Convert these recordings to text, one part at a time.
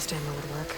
exhaust ammo would work.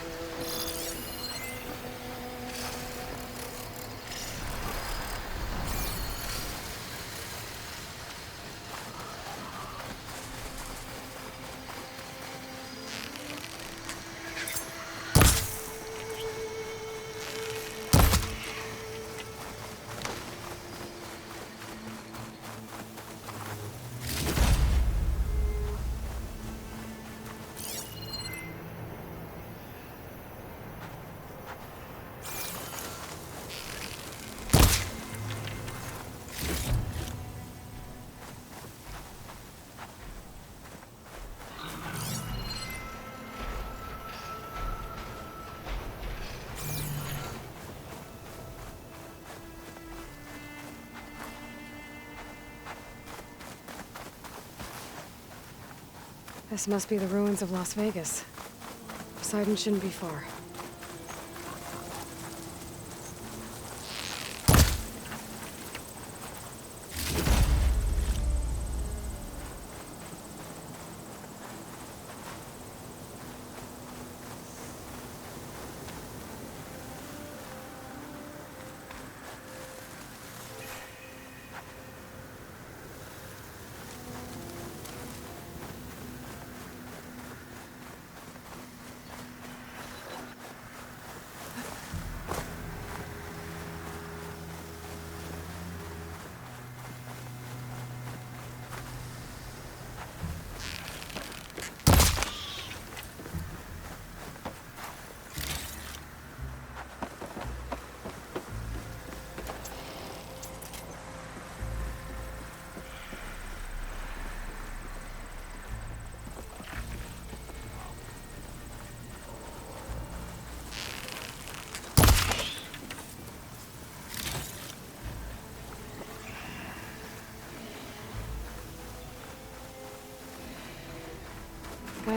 This must be the ruins of Las Vegas. Poseidon shouldn't be far.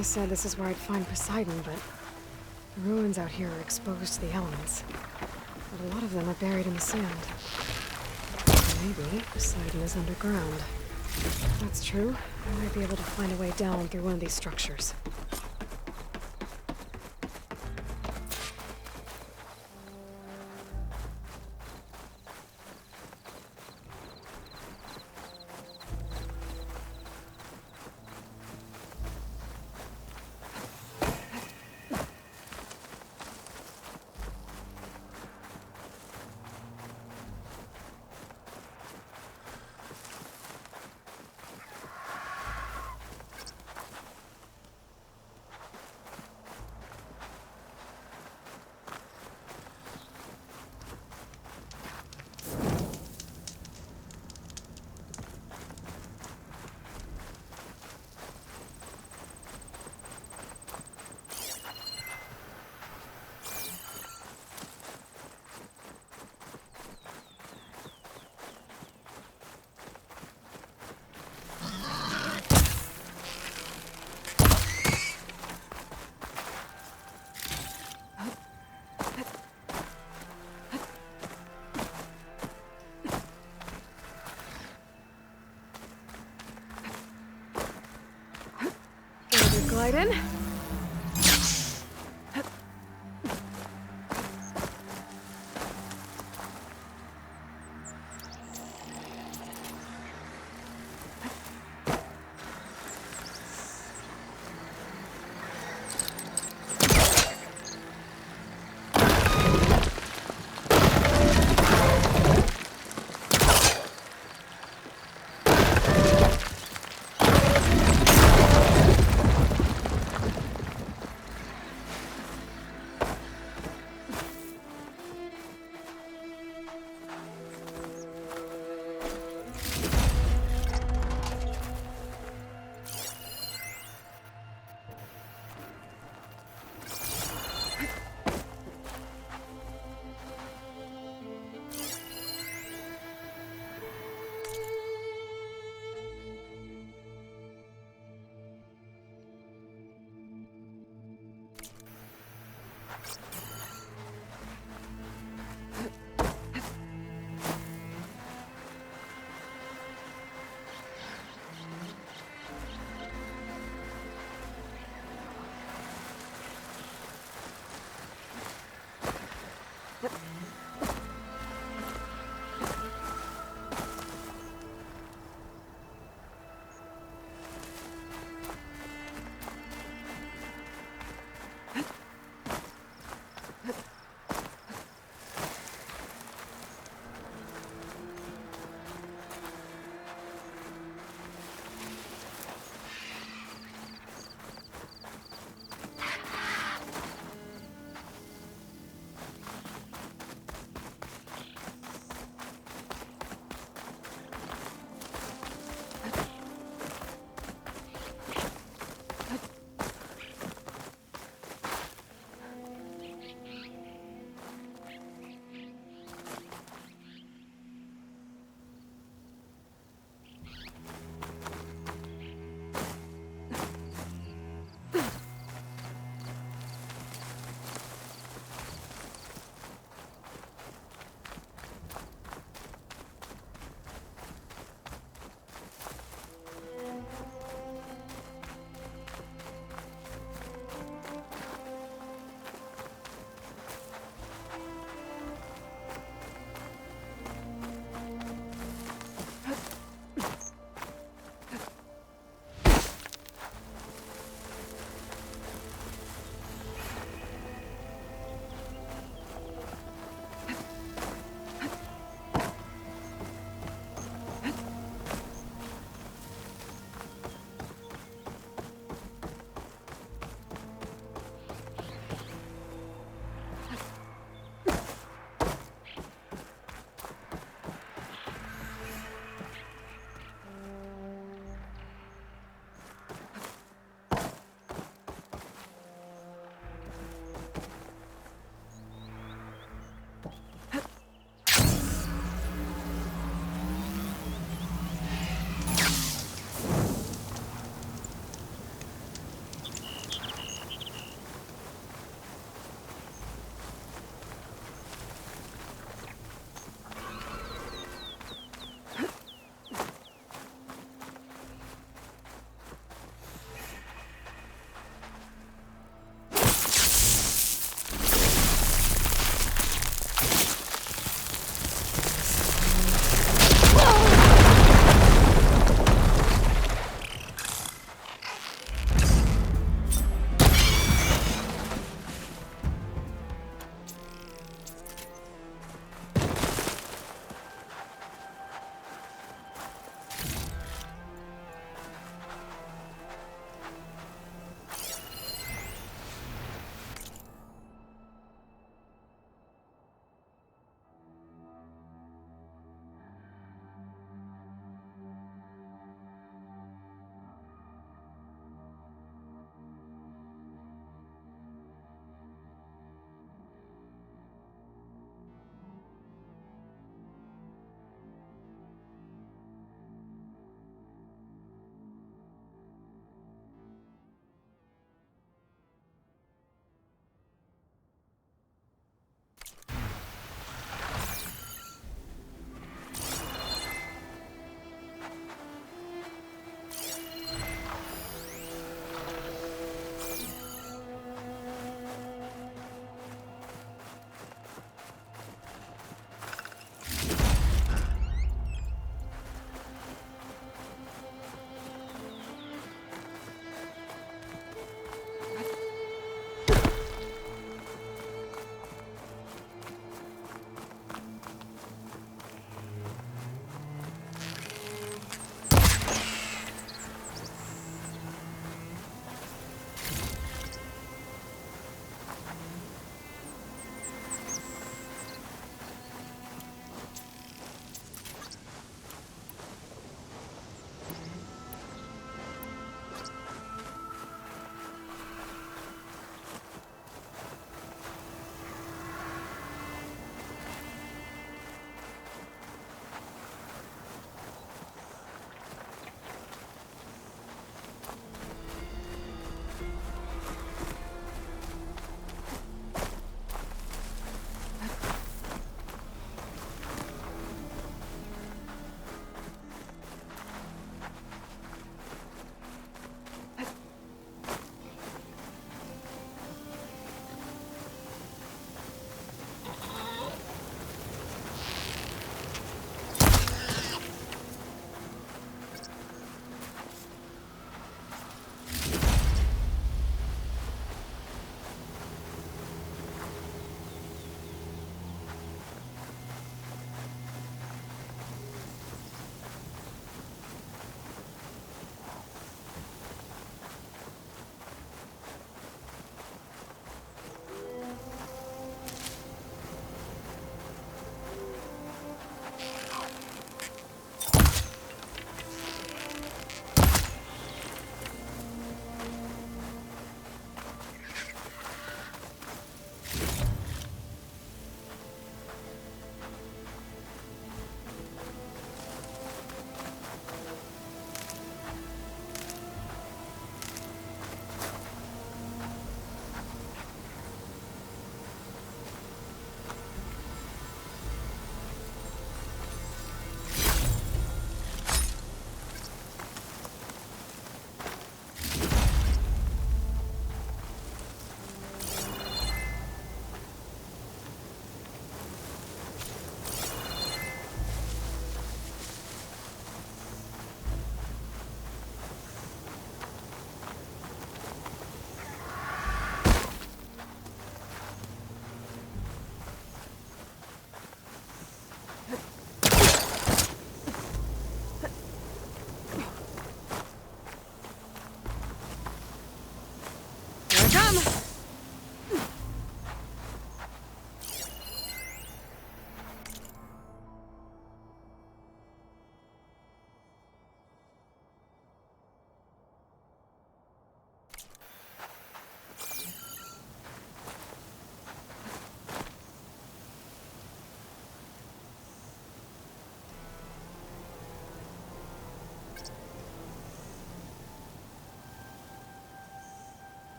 Gaia said this is where I'd find Poseidon, but the ruins out here are exposed to the elements. But a lot of them are buried in the sand. Maybe Poseidon is underground. If that's true, I might be able to find a way down through one of these structures. Glide in.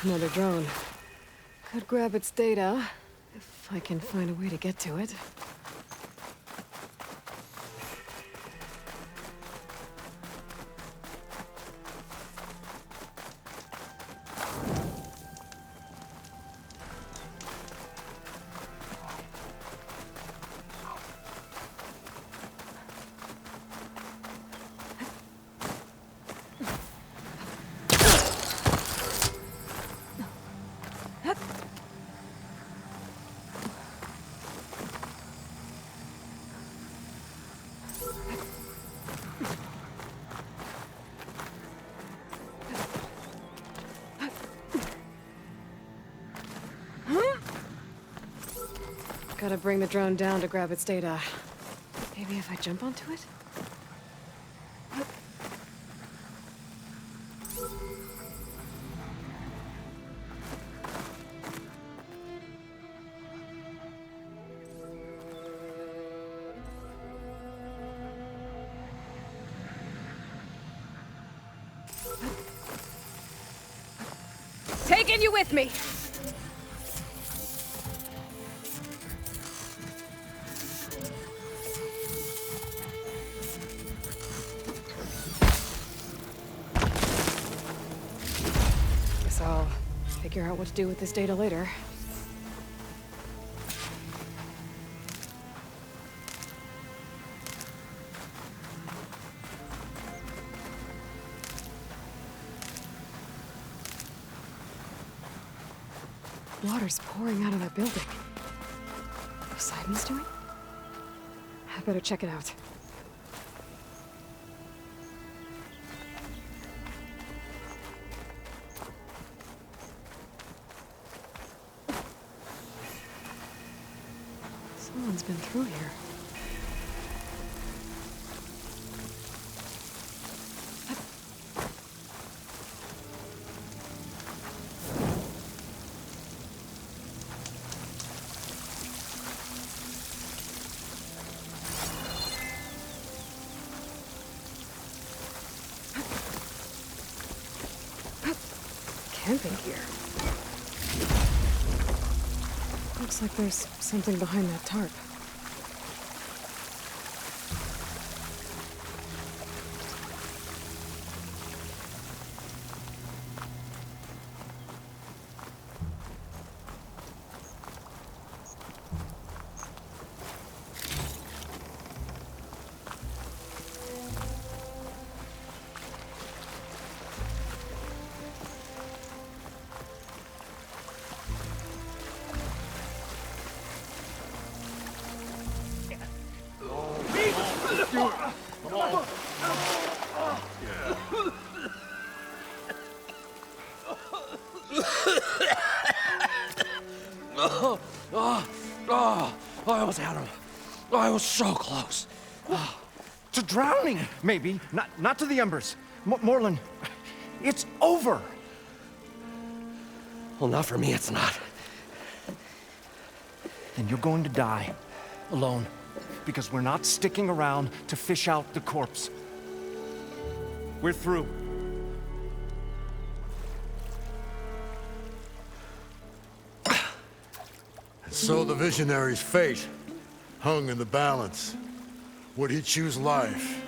Another drone. Could grab its data, if I can find a way to get to it. Gotta bring the drone down to grab its data. Maybe if I jump onto it? bringing you with me. Guess I'll figure out what to do with this data later. Water's pouring out of that building. Poseidon's doing? I better check it out. Someone's been through here. Camping here. Looks like there's something behind that tarp. I almost had him. I was so close. To drowning, maybe. Not to the embers. Morlund, it's over. Well, not for me, it's not. Then you're going to die. Alone. Because we're not sticking around to fish out the corpse. We're through. So the visionary's fate hung in the balance. Would he choose life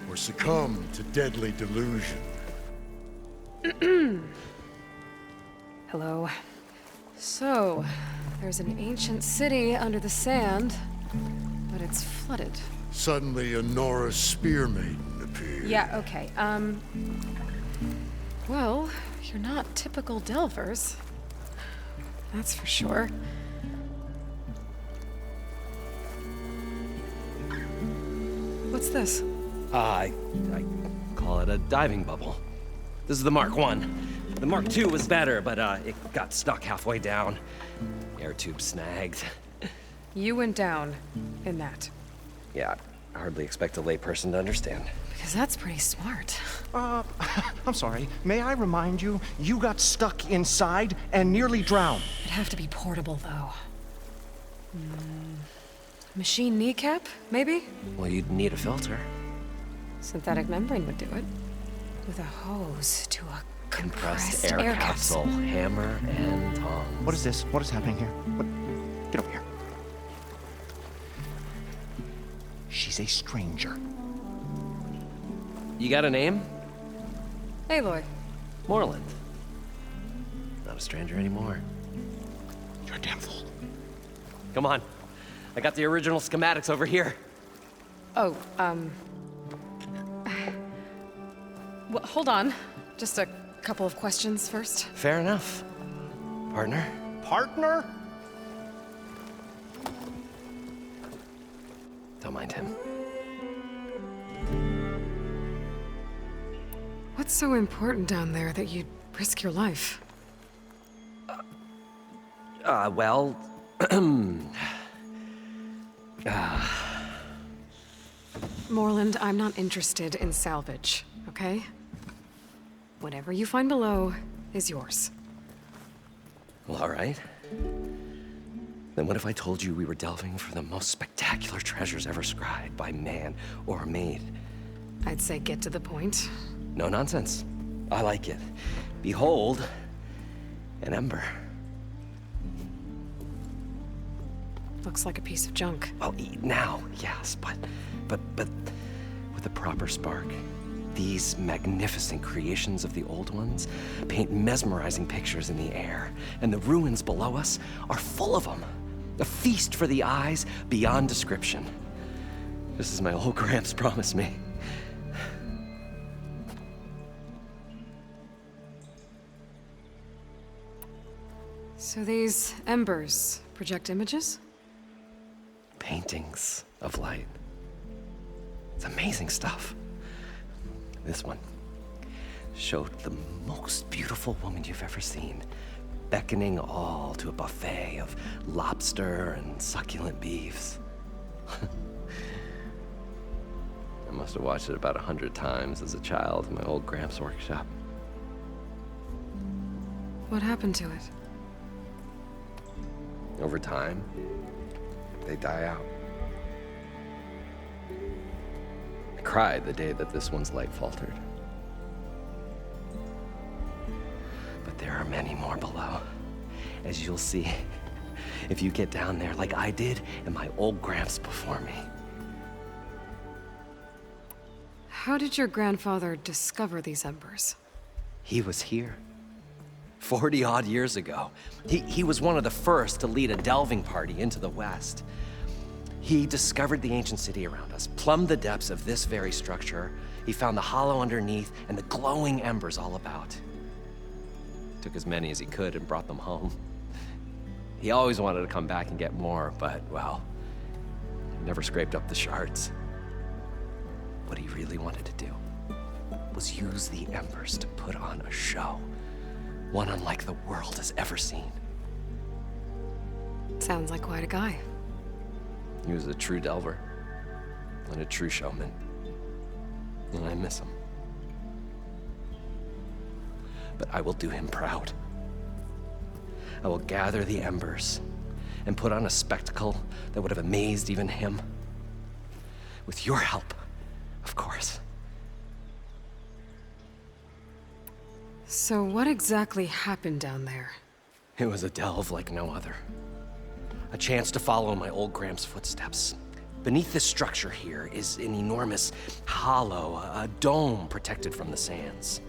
or succumb to deadly delusion? Hello. So, there's an ancient city under the sand, but it's flooded. Suddenly, a Norse spear maiden appeared. Yeah, okay. Well, you're not typical Delvers. That's for sure. What's this? I call it a diving bubble. This is the Mark I. The Mark II was better, but it got stuck halfway down. Air tube snagged. You went down in that. Yeah, I hardly expect a layperson to understand. Because that's pretty smart. I'm sorry. May I remind you, you got stuck inside and nearly drowned. It'd have to be portable, though. Machine kneecap, maybe? Well, you'd need a filter. Synthetic membrane would do it. With a hose to a compressed air capsule. Hammer and tongs. What is this? What is happening here? Get over here. She's a stranger. You got a name? Aloy. Morlund. Not a stranger anymore. You're a damn fool. Come on. I got the original schematics over here. Oh, well, hold on. Just a couple of questions first. Fair enough. Partner? Partner? Don't mind him. What's so important down there that you'd risk your life? Well... Morlund, I'm not interested in salvage, okay? Whatever you find below is yours. Well, all right. Then what if I told you we were delving for the most spectacular treasures ever scribed by man or maid? I'd say get to the point. No nonsense. I like it. Behold, An ember. Looks like a piece of junk. Well, now, yes, but with a proper spark. These magnificent creations of the old ones paint mesmerizing pictures in the air, and the ruins below us are full of them. A feast for the eyes beyond description. Just as my old Gramps promised me. So these embers project images? Paintings of light. It's amazing stuff. This one showed the most beautiful woman you've ever seen, beckoning all to a buffet of lobster and succulent beefs. I must have watched it about 100 times as a child in my old Gramps' workshop. What happened to it? Over time, they die out. I cried the day that this one's light faltered. But there are many more below, as you'll see if you get down there like I did and my old Gramps before me. How did your grandfather discover these embers? He was here 40-odd years ago. He was one of the first to lead a delving party into the West. He discovered the ancient city around us, plumbed the depths of this very structure. He found the hollow underneath and the glowing embers all about. Took as many as he could and brought them home. He always wanted to come back and get more, but, well, never scraped up the shards. What he really wanted to do was use the embers to put on a show, one unlike the world has ever seen. Sounds like quite a guy. He was a true delver and a true showman, and I miss him. But I will do him proud. I will gather the embers and put on a spectacle that would have amazed even him. With your help, of course. So what exactly happened down there? It was a delve like no other. A chance to follow my old Gramps' footsteps. Beneath this structure here is an enormous hollow, a dome protected from the sands.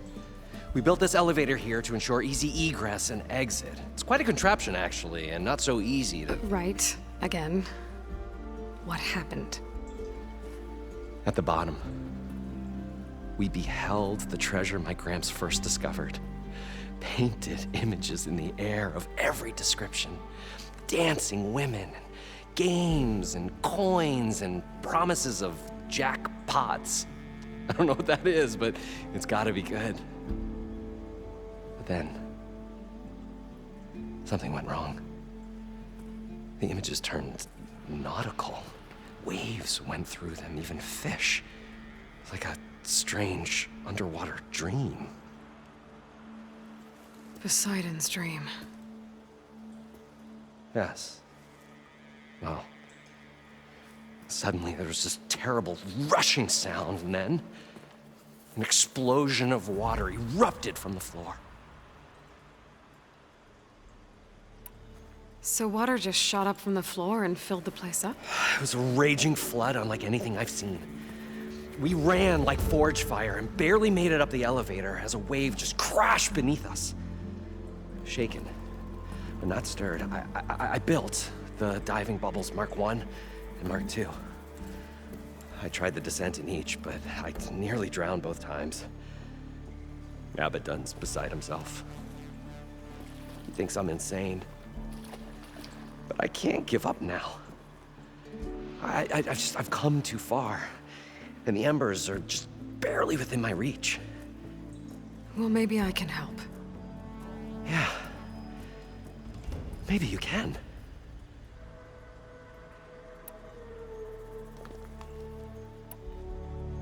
We built this elevator here to ensure easy egress and exit. It's quite a contraption, actually, and not so easy to... Right. Again. What happened? At the bottom, we beheld the treasure my Gramps first discovered. Painted images in the air of every description. Dancing women, and games, and coins, and promises of jackpots. I don't know what that is, but it's gotta be good. But then, something went wrong. The images turned nautical. Waves went through them, even fish. It's like a strange underwater dream. Poseidon's dream. Yes. Well, suddenly there was this terrible rushing sound, and then an explosion of water erupted from the floor. So water just shot up from the floor and filled the place up? It was a raging flood unlike anything I've seen. We ran like forge fire and barely made it up the elevator as a wave just crashed beneath us. Shaken, but not stirred, I built the diving bubbles Mark I and Mark II. I tried the descent in each, but I nearly drowned both times. Abaddon's beside himself. He thinks I'm insane. But I can't give up now. I've come too far. And the embers are just barely within my reach. Well, maybe I can help. Yeah. Maybe you can.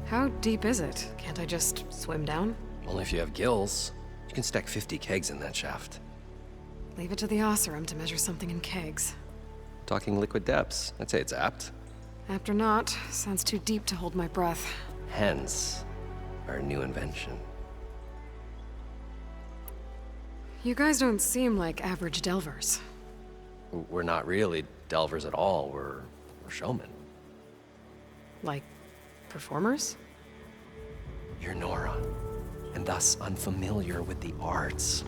How deep is it? Can't I just swim down? Only if you have gills. You can stack 50 kegs in that shaft. Leave it to the Oseram to measure something in kegs. Talking liquid depths. I'd say it's apt. Apt or not, sounds too deep to hold my breath. Hence, our new invention. You guys don't seem like average delvers. We're not really delvers at all. We're showmen. Like, performers? You're Nora, and thus unfamiliar with the arts.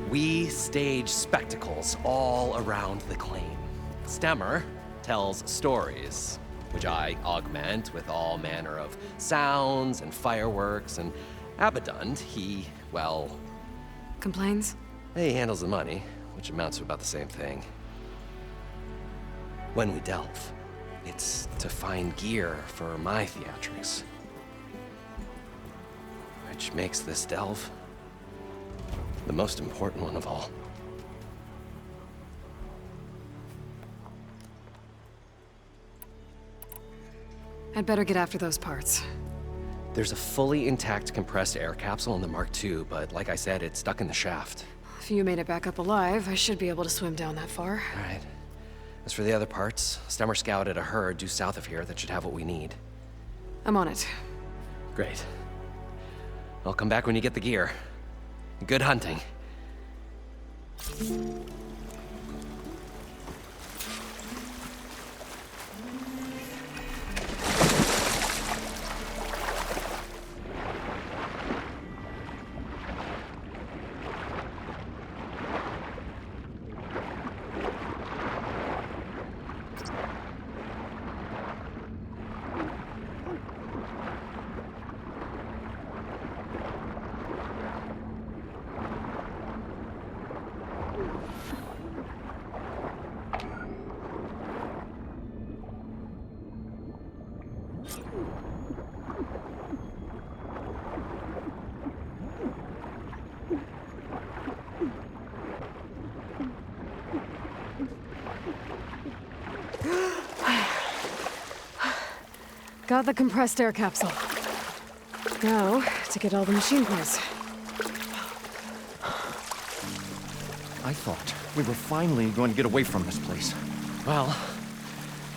We stage spectacles all around the claim. Stemmer tells stories, which I augment with all manner of sounds and fireworks, and Abadund, well... Complains? He handles the money, which amounts to about the same thing. When we delve, it's to find gear for my theatrics. Which makes this delve the most important one of all. I'd better get after those parts. There's a fully intact compressed air capsule in the Mark II, but like I said, it's stuck in the shaft. If you made it back up alive, I should be able to swim down that far. All right. As for the other parts, Stemmer scouted a herd due south of here that should have what we need. I'm on it. Great. I'll come back when you get the gear. Good hunting. Got the compressed air capsule. Now, to get all the machine parts. I thought we were finally going to get away from this place. Well,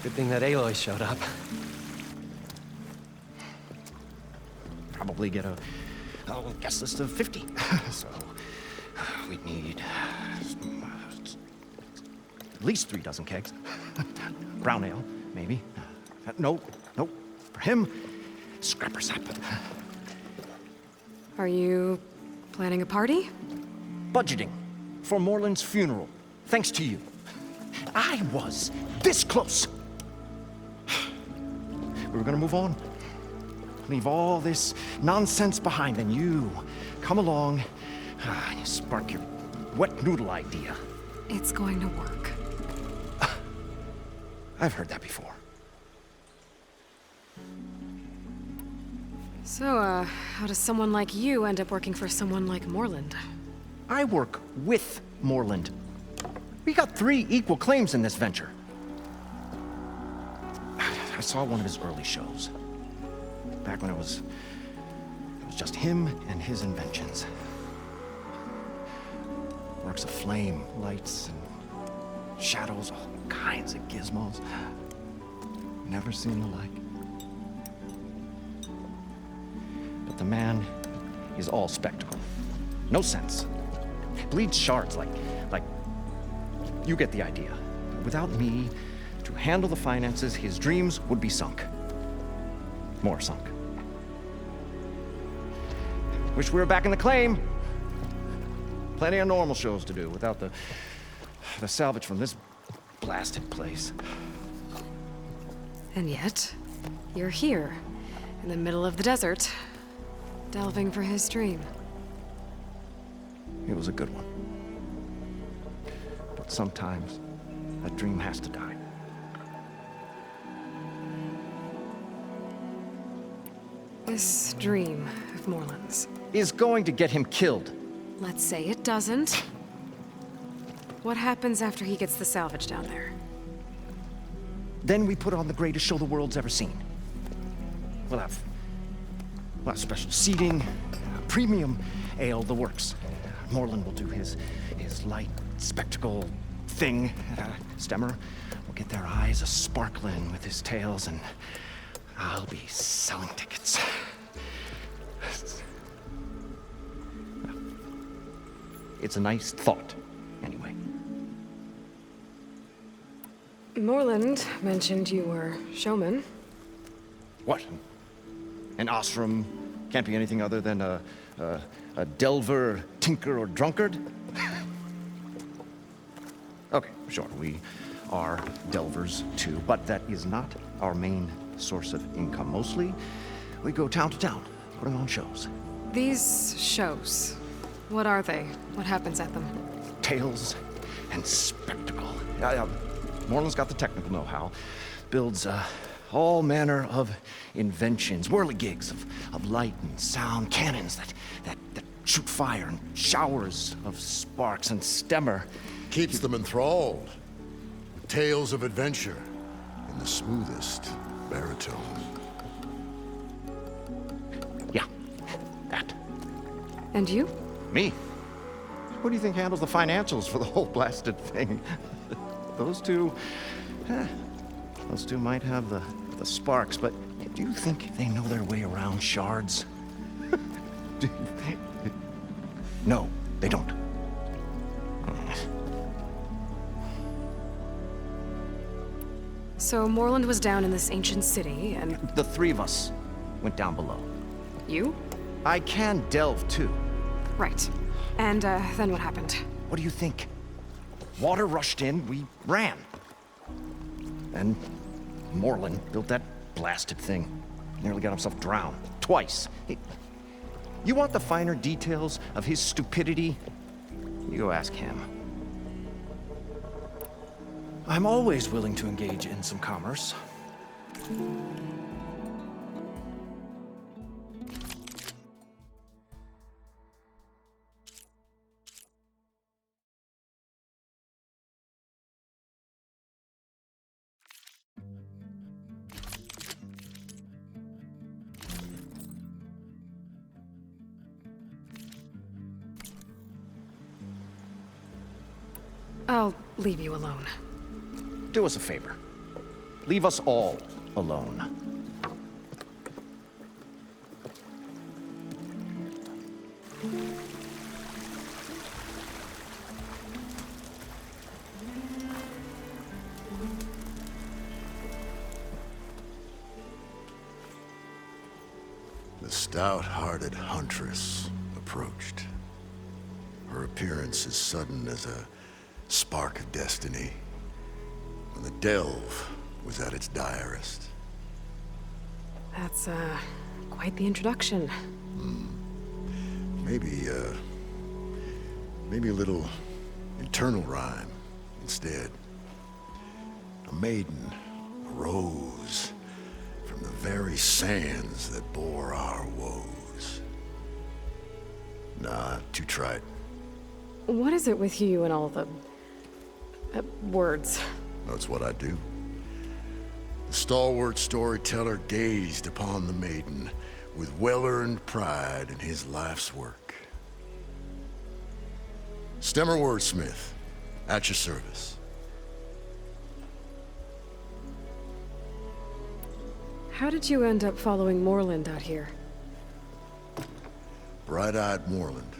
good thing that Aloy showed up. Probably get a guest list of 50. So, we'd need at least 3 dozen kegs. Brown ale, maybe. Nope. For him, scrapper sap. Are you planning a party? Budgeting for Morland's funeral, thanks to you. I was this close. We were gonna move on. Leave all this nonsense behind, and you come along, you spark your wet noodle idea. It's going to work. I've heard that before. So, how does someone like you end up working for someone like Morland? I work with Morland. We got 3 equal claims in this venture. I saw one of his early shows. Back when it was just him and his inventions. Works of flame, lights, and shadows, all kinds of gizmos. Never seen the like. But the man is all spectacle. No sense. Bleeds shards like you get the idea. Without me to handle the finances, his dreams would be sunk. More sunk. Wish we were back in the claim. Plenty of normal shows to do without the salvage from this blasted place. And yet, you're here, in the middle of the desert, delving for his dream. It was a good one. But sometimes, a dream has to die. This dream of Morland's. Is going to get him killed. Let's say it doesn't. What happens after he gets the salvage down there? Then we put on the greatest show the world's ever seen. We'll have special seating, premium ale, the works. Morland will do his light spectacle thing. Stemmer will get their eyes a-sparkling with his tales, and I'll be selling tickets. It's a nice thought, anyway. Morland mentioned you were showman. What? An Osram can't be anything other than a delver, tinker, or drunkard? Okay, sure, we are delvers too, but that is not our main source of income. Mostly, we go town to town, putting on shows. These shows, what are they? What happens at them? Tales and spectacle. Morland's got the technical know-how. Builds all manner of inventions, whirligigs of light and sound, cannons that shoot fire, and showers of sparks, and Stemmer Keeps them enthralled. Tales of adventure in the smoothest baritone. Yeah, that. And you? Me? Who do you think handles the financials for the whole blasted thing? Those two might have the sparks, but do you think they know their way around shards? No, they don't. So Morland was down in this ancient city, and The three of us went down below. you? I can delve too. Right. And then what happened? What do you think? Water rushed in, we ran. Then Morland built that blasted thing. Nearly got himself drowned. Twice. You want the finer details of his stupidity? You go ask him. I'm always willing to engage in some commerce. I'll leave you alone. Do us a favor. Leave us all alone. The stout-hearted huntress approached. Her appearance as sudden as a spark of destiny. When the delve was at its direst. That's, quite the introduction. Maybe a little internal rhyme instead. A maiden arose from the very sands that bore our woes. Nah, too trite. What is it with you and all the... words? That's what I do. The stalwart storyteller gazed upon the maiden with well-earned pride in his life's work. Stemmer Wordsmith, at your service. How did you end up following Morland out here? Bright-eyed Morland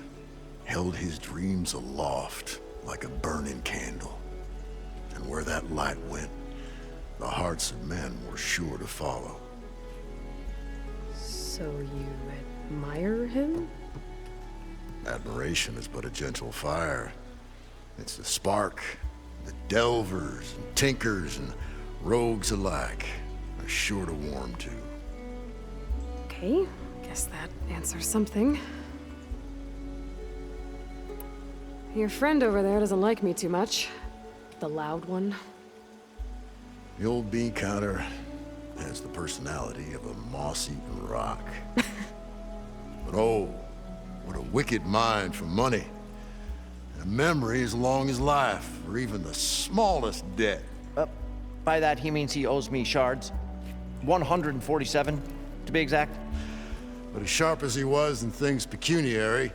held his dreams aloft like a burning candle. And where that light went, the hearts of men were sure to follow. So you admire him? Admiration is but a gentle fire. It's the spark that delvers and tinkers and rogues alike are sure to warm to. Okay, guess that answers something. Your friend over there doesn't like me too much. The loud one. The old bean counter has the personality of a moss-eaten rock. But oh, what a wicked mind for money. And a memory as long as life, or even the smallest debt. By that, he means he owes me shards. 147, to be exact. But as sharp as he was in things pecuniary,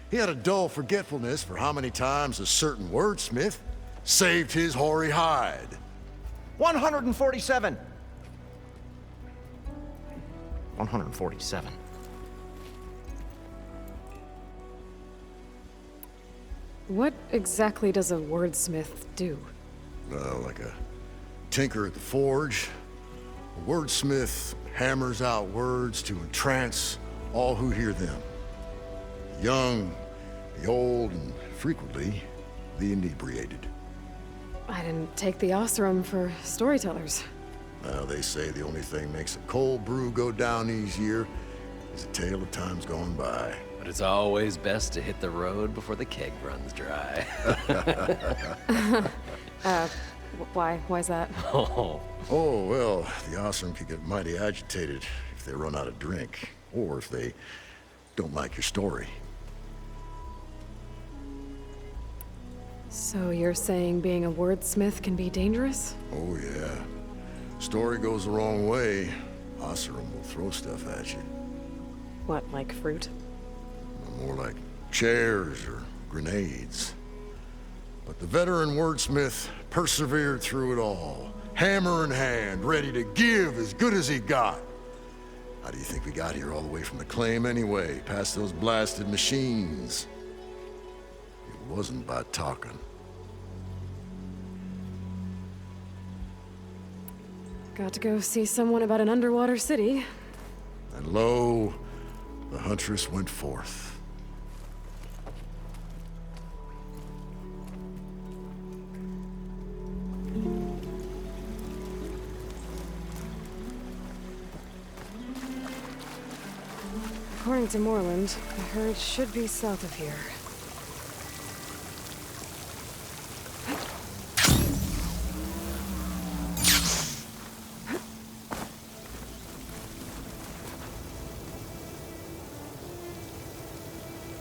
he had a dull forgetfulness for how many times a certain wordsmith saved his hoary hide. 147. 147. What exactly does a wordsmith do? Like a tinker at the forge. A wordsmith hammers out words to entrance all who hear them. The young, the old, and frequently, the inebriated. I didn't take the Osram for storytellers. Well, they say the only thing makes a cold brew go down easier is a tale of times gone by. But it's always best to hit the road before the keg runs dry. Why's that? Oh, Oh, well, the Osram could get mighty agitated if they run out of drink, or if they don't like your story. So you're saying being a wordsmith can be dangerous? Oh, yeah. Story goes the wrong way, Osram will throw stuff at you. What, like fruit? More like chairs or grenades. But the veteran wordsmith persevered through it all, hammer in hand, ready to give as good as he got. How do you think we got here all the way from the claim anyway, past those blasted machines? It wasn't by talking. Got to go see someone about an underwater city. And lo, the huntress went forth. According to Moreland, the herd should be south of here.